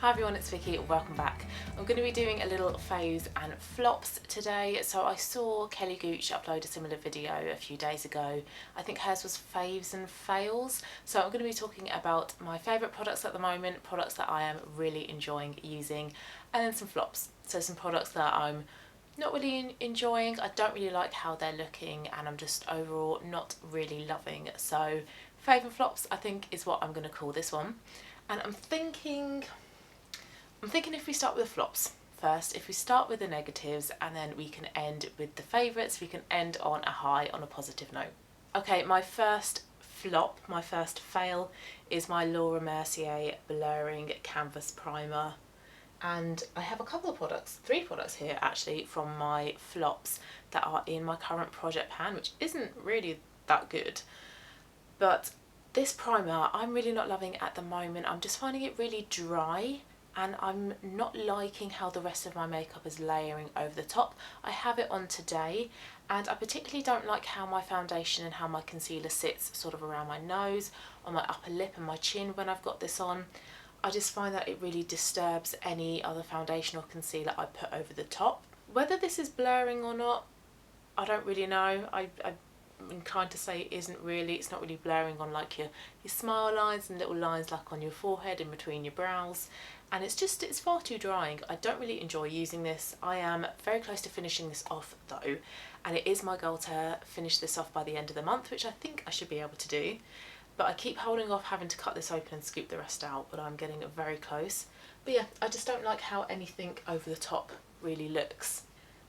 Hi everyone, it's Vicky, welcome back. I'm going to be doing a little faves and flops today. So I saw Kelly Gooch upload a similar video a few days ago. I think hers was faves and fails. So I'm going to be talking about my favourite products at the moment, products that I am really enjoying using, and then some flops. So some products that I'm not really enjoying, I don't really like how they're looking, and I'm just overall not really loving. So fave and flops I think is what I'm going to call this one. And I'm thinking if we start with the flops first, if we start with the negatives and then we can end with the favourites, we can end on a high, on a positive note. Okay, my first flop, my first fail is my Laura Mercier Blurring Canvas Primer. And I have a couple of products, 3 products here actually, from my flops that are in my current project pan, which isn't really that good. But this primer I'm really not loving at the moment. I'm just finding it really dry, and I'm not liking how the rest of my makeup is layering over the top. I have it on today, and I particularly don't like how my foundation and how my concealer sits sort of around my nose, on my upper lip and my chin when I've got this on. I just find that it really disturbs any other foundation or concealer I put over the top. Whether this is blurring or not, I don't really know. I'm inclined to say it isn't really. It's not really blurring on like your smile lines and little lines like on your forehead in between your brows, and it's far too drying. I don't really enjoy using this. I am very close to finishing this off though, and it is my goal to finish this off by the end of the month, which I think I should be able to do, but I keep holding off having to cut this open and scoop the rest out, but I'm getting very close. But yeah, I just don't like how anything over the top really looks.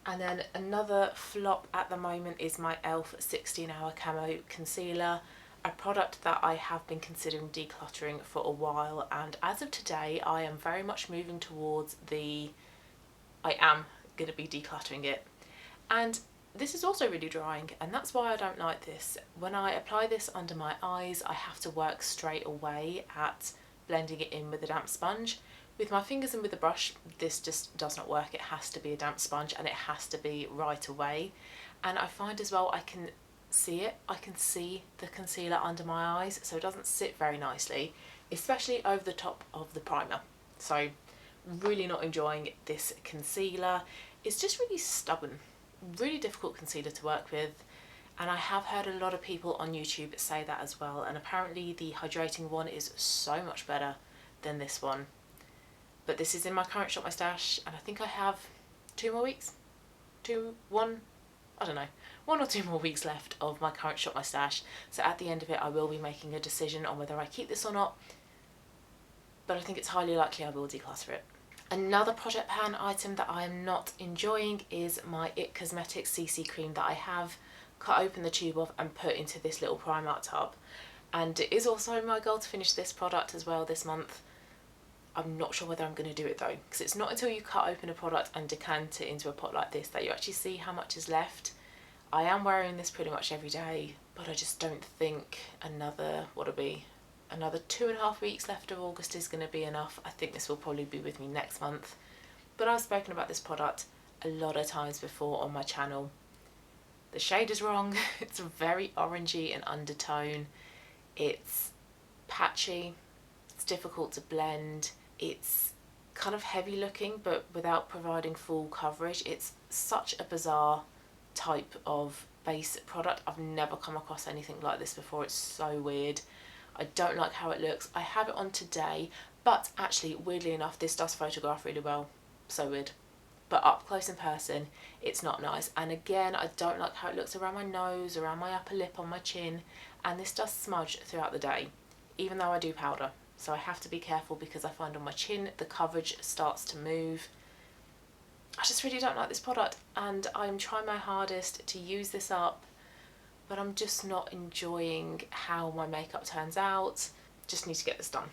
And then another flop at the moment is my e.l.f. 16-hour Camo Concealer, a product that I have been considering decluttering for a while, and as of today I am very much moving towards I am going to be decluttering it. And this is also really drying, and that's why I don't like this. When I apply this under my eyes, I have to work straight away at blending it in with a damp sponge. With my fingers and with the brush, this just does not work. It has to be a damp sponge, and it has to be right away. And I find as well I can see it. I can see the concealer under my eyes, so it doesn't sit very nicely, especially over the top of the primer. So really not enjoying this concealer. It's just really stubborn, really difficult concealer to work with. And I have heard a lot of people on YouTube say that as well, and apparently the hydrating one is so much better than this one. But this is in my current Shop My Stash, and I think I have 2 more weeks, one or 2 more weeks left of my current Shop My Stash. So at the end of it I will be making a decision on whether I keep this or not, but I think it's highly likely I will declutter it. Another project pan item that I am not enjoying is my IT Cosmetics CC cream that I have cut open the tube of and put into this little Primark tub. And it is also my goal to finish this product as well this month. I'm not sure whether I'm going to do it though, because it's not until you cut open a product and decant it into a pot like this that you actually see how much is left. I am wearing this pretty much every day, but I just don't think another 2.5 weeks left of August is going to be enough. I think this will probably be with me next month. But I've spoken about this product a lot of times before on my channel. The shade is wrong. It's very orangey in undertone. It's patchy. It's difficult to blend. It's kind of heavy looking, but without providing full coverage. It's such a bizarre type of base product. I've never come across anything like this before. It's so weird. I don't like how it looks. I have it on today, but actually weirdly enough this does photograph really well. So weird. But up close in person it's not nice. And again, I don't like how it looks around my nose, around my upper lip, on my chin, and this does smudge throughout the day, even though I do powder. So I have to be careful because I find on my chin the coverage starts to move. I just really don't like this product, and I'm trying my hardest to use this up, but I'm just not enjoying how my makeup turns out. Just need to get this done.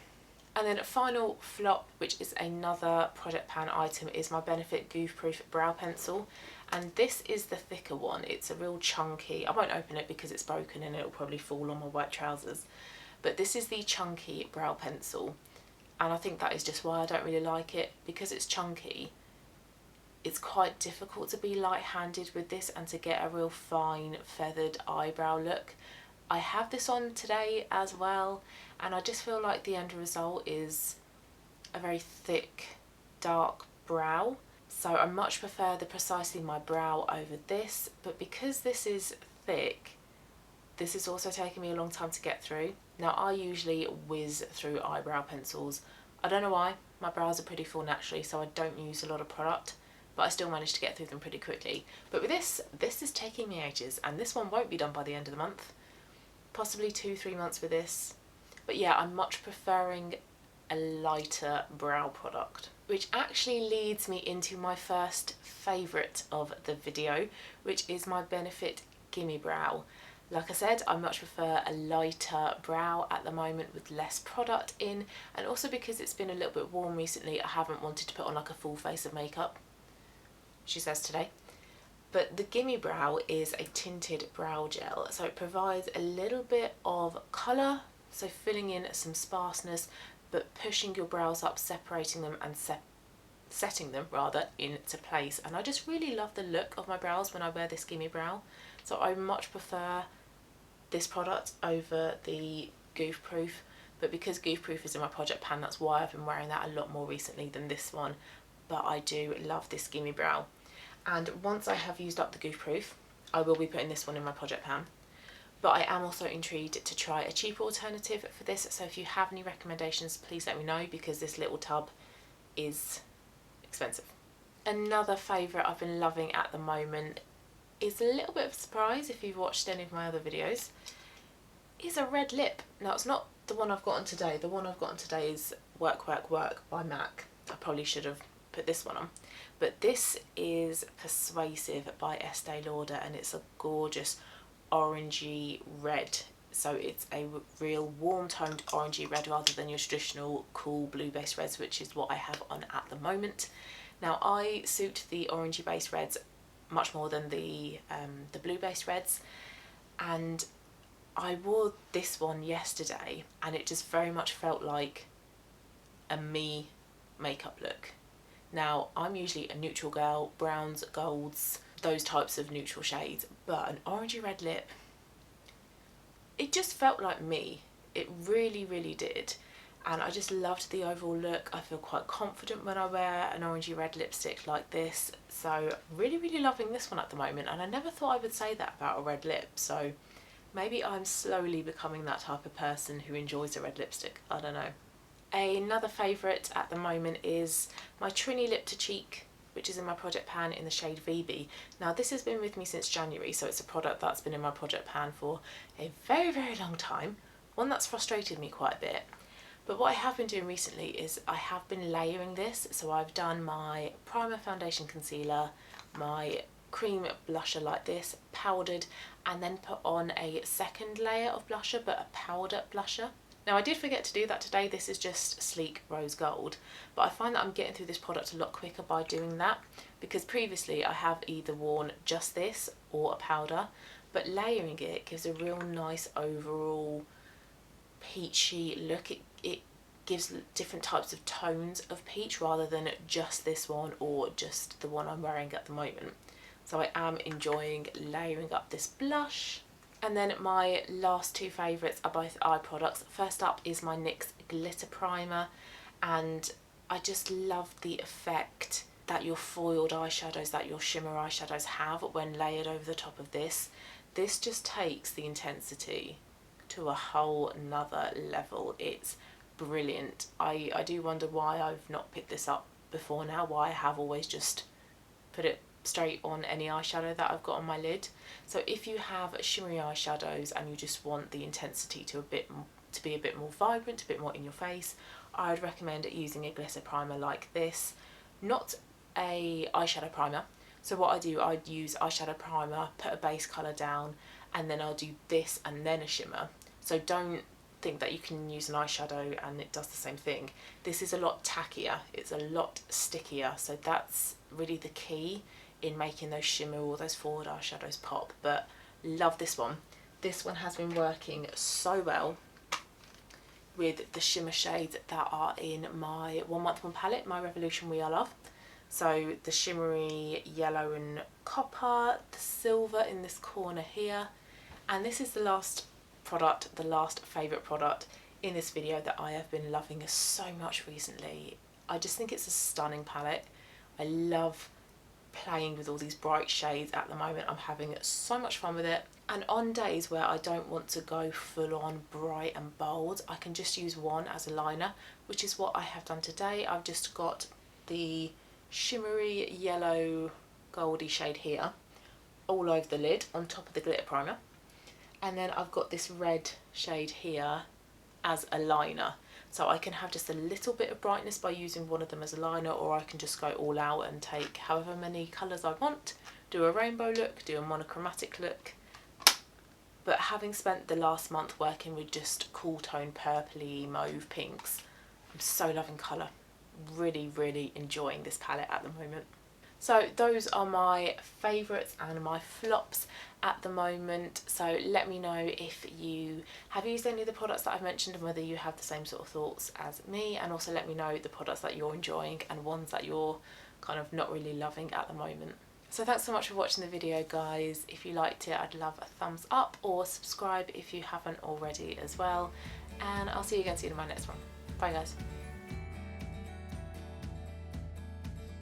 And then a final flop, which is another project pan item, is my Benefit Goofproof brow pencil, and this is the thicker one. It's a real chunky, I won't open it because it's broken and it'll probably fall on my white trousers, but this is the chunky brow pencil, and I think that is just why I don't really like it, because it's chunky. It's quite difficult to be light-handed with this and to get a real fine feathered eyebrow look. I have this on today as well, and I just feel like the end result is a very thick, dark brow. So I much prefer the Precisely My Brow over this, but because this is thick, this is also taking me a long time to get through. Now I usually whiz through eyebrow pencils. I don't know why, my brows are pretty full naturally, so I don't use a lot of product, but I still manage to get through them pretty quickly. But with this is taking me ages, and this one won't be done by the end of the month. Possibly 2-3 months with this. But yeah, I'm much preferring a lighter brow product, which actually leads me into my first favourite of the video, which is my Benefit Gimme Brow. Like I said, I much prefer a lighter brow at the moment with less product in, and also because it's been a little bit warm recently, I haven't wanted to put on like a full face of makeup, she says today. But the Gimme Brow is a tinted brow gel, so it provides a little bit of colour, so filling in some sparseness, but pushing your brows up, separating them and setting them rather into place. And I just really love the look of my brows when I wear this Gimme Brow, so I much prefer this product over the Goofproof. But because Goofproof is in my project pan, that's why I've been wearing that a lot more recently than this one. But I do love this Gimme Brow. And once I have used up the Goofproof, I will be putting this one in my project pan. But I am also intrigued to try a cheaper alternative for this, so if you have any recommendations, please let me know, because this little tub is expensive. Another favourite I've been loving at the moment is a little bit of a surprise if you've watched any of my other videos, is a red lip. Now it's not the one I've got on today. The one I've got on today is Work Work Work by MAC. I probably should have put this one on. But this is Persuasive by Este Lauder, and it's a gorgeous orangey red. So it's a real warm toned orangey red rather than your traditional cool blue based reds, which is what I have on at the moment. Now I suit the orangey based reds much more than the blue based reds, and I wore this one yesterday and it just very much felt like a me makeup look. Now I'm usually a neutral girl, browns, golds, those types of neutral shades, but an orangey red lip, it just felt like me. It really, really did. And I just loved the overall look. I feel quite confident when I wear an orangey red lipstick like this. So really, really loving this one at the moment. And I never thought I would say that about a red lip. So maybe I'm slowly becoming that type of person who enjoys a red lipstick. I don't know. Another favourite at the moment is my Trinny Lip2Cheek, which is in my project pan in the shade VB. Now this has been with me since January, so it's a product that's been in my project pan for a very, very long time. One that's frustrated me quite a bit. But what I have been doing recently is I have been layering this. So I've done my primer, foundation, concealer, my cream blusher like this, powdered, and then put on a second layer of blusher, but a powder blusher. Now I did forget to do that today. This is just Sleek Rose Gold, but I find that I'm getting through this product a lot quicker by doing that, because previously I have either worn just this or a powder, but layering it gives a real nice overall peachy look. It gives different types of tones of peach rather than just this one or just the one I'm wearing at the moment. So I am enjoying layering up this blush. And then my last two favourites are both eye products. First up is my NYX Glitter Primer, and I just love the effect that your foiled eyeshadows, that your shimmer eyeshadows have when layered over the top of this. This just takes the intensity to a whole nother level. It's brilliant. I do wonder why I've not picked this up before now, why I have always just put it straight on any eyeshadow that I've got on my lid. So if you have shimmery eyeshadows and you just want the intensity to be a bit more vibrant, a bit more in your face, I would recommend using a glitter primer like this, not a eyeshadow primer. So what I do, I'd use eyeshadow primer, put a base colour down, and then I'll do this and then a shimmer. So don't think that you can use an eyeshadow and it does the same thing. This is a lot tackier, it's a lot stickier, so that's really the key in making those shimmer or those forward eyeshadows pop. But love this one. This one has been working so well with the shimmer shades that are in my 1 Month 1 palette, my Revolution We Are Love. So the shimmery yellow and copper, the silver in this corner here, and this is the last product, the last favourite product in this video that I have been loving so much recently. I just think it's a stunning palette. I love playing with all these bright shades at the moment. I'm having so much fun with it, and on days where I don't want to go full on bright and bold, I can just use one as a liner, which is what I have done today. I've just got the shimmery yellow goldy shade here all over the lid on top of the glitter primer, and then I've got this red shade here as a liner. So I can have just a little bit of brightness by using one of them as a liner, or I can just go all out and take however many colours I want, do a rainbow look, do a monochromatic look. But having spent the last month working with just cool tone purpley mauve pinks, I'm so loving colour. Really, really enjoying this palette at the moment. So those are my favourites and my flops at the moment. So let me know if you have used any of the products that I've mentioned and whether you have the same sort of thoughts as me, and also let me know the products that you're enjoying and ones that you're kind of not really loving at the moment. So thanks so much for watching the video, guys. If you liked it, I'd love a thumbs up, or subscribe if you haven't already as well, and I'll see you again soon in my next one. Bye guys.